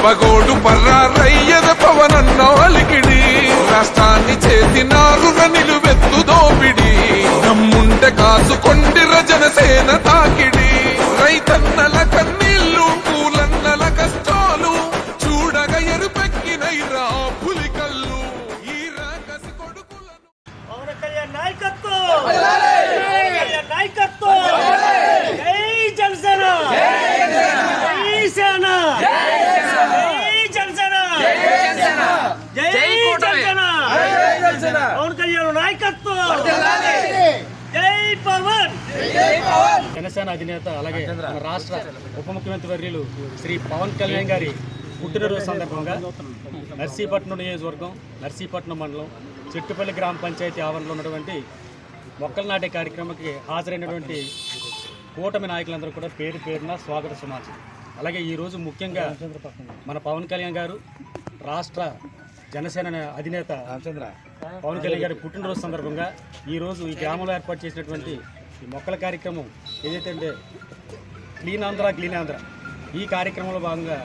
పగోడు పర్రారయ్యద పవనన్న అలికిడి రాష్ట్రాన్ని చేసినారు నిలువెత్తు దోపిడి దమ్ముంటే కాసుకొండిర జనసేన తాకిడి రైతన్నల కన్నీళ్లు పూలన్నల కష్టాలు చూడగా ఎరుపెక్కినైరా పులికల్లు ఈ రాకసి కొడుకులను పవన్ కళ్యాణ్ నాయకత్వం నాయకత్వం జై జనసేన జై సేన జై జనసేన జై జనసేన పవన్ కళ్యాణ్ నాయకత్వం జై పవన్ జనసేన అధినేత అలాగే మన రాష్ట్ర ఉప ముఖ్యమంత్రి వర్యులు శ్రీ పవన్ కళ్యాణ్ గారి పుట్టినరోజు సందర్భంగా నర్సీపట్నం నియోజకవర్గం నర్సీపట్నం మండలం చెట్టుపల్లి గ్రామ పంచాయతీ ఆవరణలో ఉన్నటువంటి మొక్కలు నాటే కార్యక్రమానికి హాజరైనటువంటి కూటమి నాయకులందరూ కూడా పేరు పేరున స్వాగత సమాచారం. అలాగే ఈరోజు ముఖ్యంగా మన పవన్ కళ్యాణ్ గారు రాష్ట్ర జనసేన అధినేత పవన్ కళ్యాణ్ గారి పుట్టినరోజు సందర్భంగా ఈరోజు ఈ గ్రామంలో ఏర్పాటు చేసినటువంటి ఈ మొక్కల కార్యక్రమం ఏదైతే అంటే క్లీన్ ఆంధ్ర ఈ కార్యక్రమంలో భాగంగా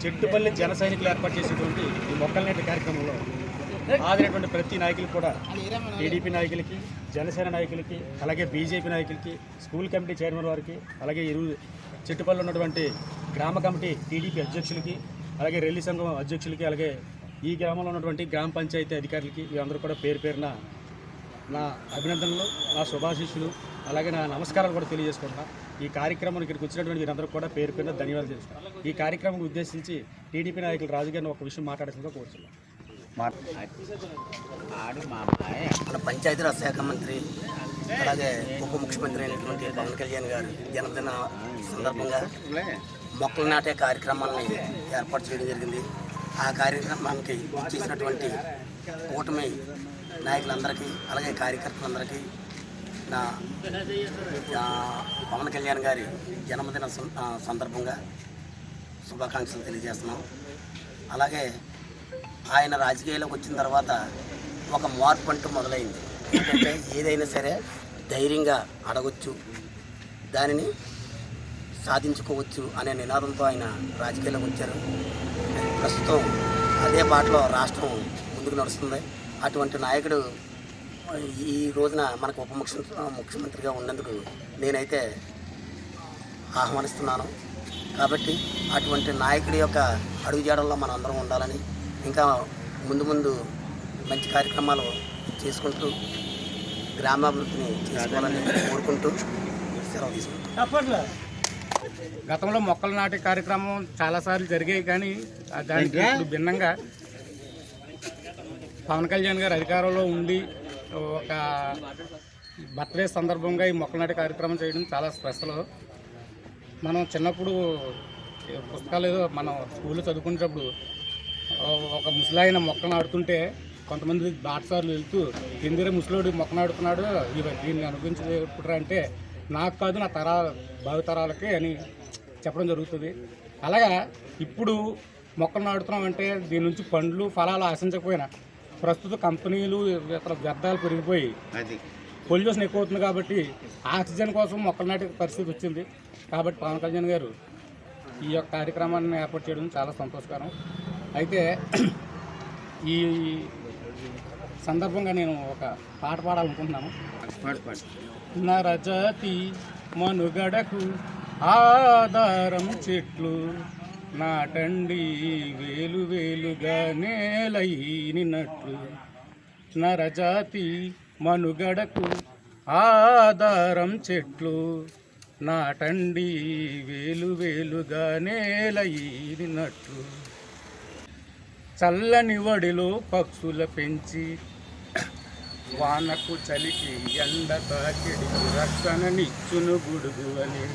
చెట్టుపల్లి జన సైనికులు ఏర్పాటు చేసినటువంటి ఈ మొక్కల నాటే కార్యక్రమంలో హాజరైనటువంటి ప్రతి నాయకులు కూడా టీడీపీ నాయకులకి జనసేన నాయకులకి అలాగే బీజేపీ నాయకులకి స్కూల్ కమిటీ చైర్మన్ వారికి అలాగే ఈరోజు చెట్టుపల్లి ఉన్నటువంటి గ్రామ కమిటీ టీడీపీ అధ్యక్షులకి అలాగే రెల్లి సంఘం అధ్యక్షులకి అలాగే ఈ గ్రామంలో ఉన్నటువంటి గ్రామ పంచాయతీ అధికారులకి వీరందరూ కూడా పేరు పేరున నా అభినందనలు నా శుభాశీస్సులు అలాగే నా నమస్కారాలు కూడా తెలియజేసుకుంటున్నా. ఈ కార్యక్రమానికి ఇక్కడికి వచ్చినటువంటి వీరందరూ కూడా పేరు పేరున ధన్యవాదాలు తెలుసుకుంటాం. ఈ కార్యక్రమం ఉద్దేశించి టీడీపీ నాయకులు రాజు గారిని ఒక విషయం మాట్లాడాల్సిందిగా కోరుతున్నాం. మన పంచాయతీరాజ్ శాఖ మంత్రి అలాగే ఉప ముఖ్యమంత్రి అయినటువంటి పవన్ కళ్యాణ్ గారు జన్మదిన సందర్భంగా మొక్కలు నాటే కార్యక్రమాన్ని ఏర్పాటు చేయడం జరిగింది. ఆ కార్యక్రమానికి చేసినటువంటి కూటమి నాయకులందరికీ అలాగే కార్యకర్తలందరికీ నా పవన్ కళ్యాణ్ గారి జన్మదిన సందర్భంగా శుభాకాంక్షలు తెలియజేస్తున్నాం. అలాగే ఆయన రాజకీయాల్లోకి వచ్చిన తర్వాత ఒక మార్పు అంటూ మొదలైంది. ఎందుకంటే ఏదైనా సరే ధైర్యంగా అడగొచ్చు, దానిని సాధించుకోవచ్చు అనే నినాదంతో ఆయన రాజకీయాల్లోకి వచ్చారు. ప్రస్తుతం అదే బాటలో రాష్ట్రం ముందుకు నడుస్తుంది. అటువంటి నాయకుడు ఈ రోజున మనకు ఉప ముఖ్యమంత్రిగా ఉన్నందుకు నేనైతే ఆహ్వానిస్తున్నాను. కాబట్టి అటువంటి నాయకుడి యొక్క అడుగుజాడల్లో మనం అందరం ఉండాలని, ఇంకా ముందు మంచి కార్యక్రమాలు చేసుకుంటూ గ్రామాభివృద్ధిని చేసుకోవాలని కోరుకుంటూ సెలవు తీసుకుంటాం. గతంలో మొక్కలు నాటే కార్యక్రమం చాలాసార్లు జరిగాయి, కానీ దానికి ఇప్పుడు భిన్నంగా పవన్ కళ్యాణ్ గారు అధికారంలో ఉండి ఒక బర్త్డే సందర్భంగా ఈ మొక్కలు నాటే కార్యక్రమం చేయడం చాలా స్పెషల్. మనం చిన్నప్పుడు పుస్తకాలు ఏదో మనం స్కూల్లో చదువుకునేటప్పుడు ఒక ముసలాయన మొక్కలు నాడుతుంటే కొంతమంది బాటసార్లు వెళ్తూ ఎందుకంటే ముసలోడు మొక్క నాడుతున్నాడు దీన్ని అనుభవించుకుంటారా అంటే నాకు కాదు నా భావితరాలకే అని చెప్పడం జరుగుతుంది. అలాగా ఇప్పుడు మొక్కలు నాడుతున్నాం అంటే దీని నుంచి పండ్లు ఫలాలు ఆశించకపోయినా ప్రస్తుత కంపెనీలు ఇతర వ్యర్థాలు పెరిగిపోయి పొల్యూషన్ ఎక్కువ అవుతుంది కాబట్టి ఆక్సిజన్ కోసం మొక్కలు నాటే పరిస్థితి వచ్చింది. కాబట్టి పవన్ కళ్యాణ్ గారు ఈ యొక్క కార్యక్రమాన్ని ఏర్పాటు చేయడం చాలా సంతోషకరం. అయితే ఈ సందర్భంగా నేను ఒక పాట పాడాలనుకుంటున్నాను. నరజాతి మనుగడకు ఆధారం చెట్లు నాటండి వేలు వేలుగా నేలైనట్లు. నరజాతి మనుగడకు ఆధారం చెట్లు నాటండి వేలు వేలుగా నేలైనట్లు. చల్లని వడిలో పక్షుల పెంచి వానకు చలికి ఎండ తాకిడికి రక్షణనిచ్చును గుడుగు అని.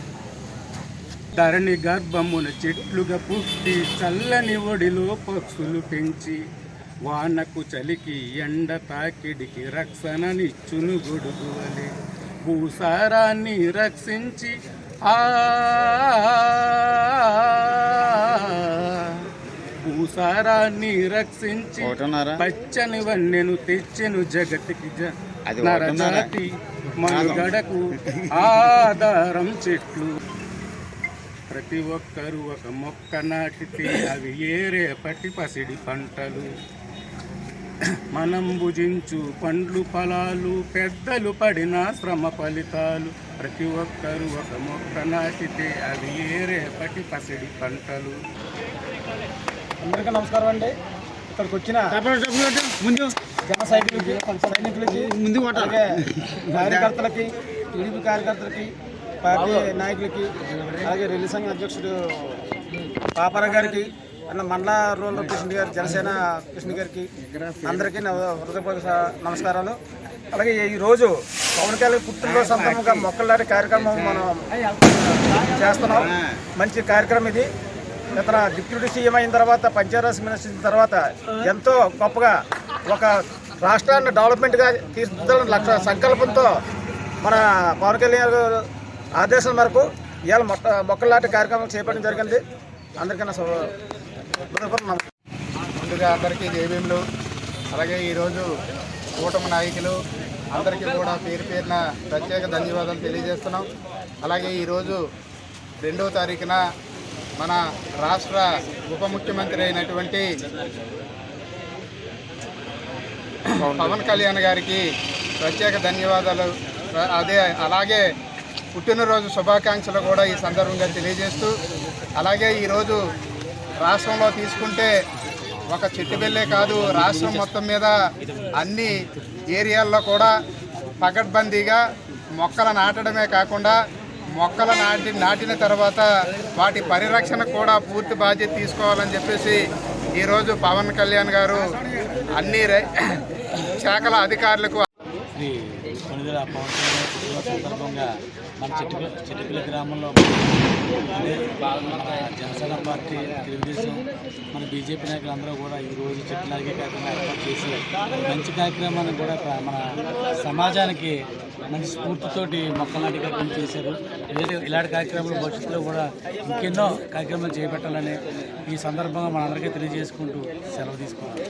ధరణి గర్భమున చెట్లుగా పుట్టి చల్లని ఒడిలో పక్షులు పెంచి వానకు చలికి ఎండ తాకిడికి రక్షణనిచ్చును గొడుగు అని. భూసారాన్ని రక్షించి భూసారాన్ని రక్షించి పచ్చని వన్నెను తెచ్చెను జగతికి. నరజాతి మనుగడకు ఆధారం చెట్లు. ప్రతి ఒక్కరూ ఒక మొక్క నాటితే అవి రేపటి పసిడి పంటలు. మనం భుజించు పండ్లు ఫలాలు, పెద్దలు పడిన శ్రమ ఫలితాలు. ప్రతి ఒక్కరూ ఒక మొక్క నాటితే అవి రేపటి పసిడి పంటలు. అందరికీ నమస్కారం అండి. ఇక్కడికి వచ్చిన జన సైనికులకి అలాగే కార్యకర్తలకి, టీడీపీ కార్యకర్తలకి, పార్టీ నాయకులకి, అలాగే రెల్లి సంఘ అధ్యక్షుడు పాపారావు గారికి, అన్న మండల రూరల్ కృష్ణ గారు, జనసేన కృష్ణ గారికి అందరికీ హృదయపూర్వక నమస్కారాలు. అలాగే ఈరోజు పవన్ కళ్యాణ్ పుట్టినరోజు సందర్భంగా మొక్కలు నాటే కార్యక్రమం మనం చేస్తున్నాం. మంచి కార్యక్రమం ఇది. ఇతర డిప్యూటీ సీఎం అయిన తర్వాత, పంచాయతీరాజ్ మినిస్టర్ తర్వాత ఎంతో గొప్పగా ఒక రాష్ట్రాన్ని డెవలప్మెంట్గా తీసుకురావాలని లక్ష్య సంకల్పంతో మన పవన్ కళ్యాణ్ గారు ఆదేశాల మేరకు ఇవాళ మొక్కలు నాటే కార్యక్రమం చేపట్టడం జరిగింది. అందరికీ ముందుగా అందరికీ జైభీములు. అలాగే ఈరోజు కూటమి నాయకులు అందరికీ కూడా పేరు పేరున ప్రత్యేక ధన్యవాదాలు తెలియజేస్తున్నాం. అలాగే ఈరోజు 2వ తారీఖున మన రాష్ట్ర ఉప ముఖ్యమంత్రి అయినటువంటి పవన్ కళ్యాణ్ గారికి ప్రత్యేక ధన్యవాదాలు. అలాగే పుట్టినరోజు శుభాకాంక్షలు కూడా ఈ సందర్భంగా తెలియజేస్తూ, అలాగే ఈరోజు రాష్ట్రంలో తీసుకుంటే ఒక చిట్టుబెల్లే కాదు, రాష్ట్రం మొత్తం మీద అన్ని ఏరియాల్లో కూడా పకడ్బందీగా మొక్కలు నాటడమే కాకుండా మొక్కలు నాటిన తర్వాత వాటి పరిరక్షణ కూడా పూర్తి బాధ్యత తీసుకోవాలని చెప్పేసి ఈరోజు పవన్ కళ్యాణ్ గారు అన్ని శాఖల అధికారులకు శ్రీ కొణిదెల పవన్ కళ్యాణ్ పుట్టినరోజు సందర్భంగా మన చెట్టుపల్లి గ్రామంలో మన జనసేన పార్టీ, తెలుగుదేశం, మన బీజేపీ నాయకులు అందరూ కూడా ఈరోజు చెట్లు నాటికే కార్యక్రమం ఏర్పాటు చేసి మంచి కార్యక్రమాన్ని కూడా మన సమాజానికి మంచి స్ఫూర్తితోటి మొక్కలు నాటి కార్యక్రమం చేశారు. ఇలాంటి కార్యక్రమాలు భవిష్యత్తులో కూడా ఇంకెన్నో కార్యక్రమాలు చేపట్టాలని ఈ సందర్భంగా మనందరికీ తెలియజేసుకుంటూ సెలవు తీసుకోవాలి.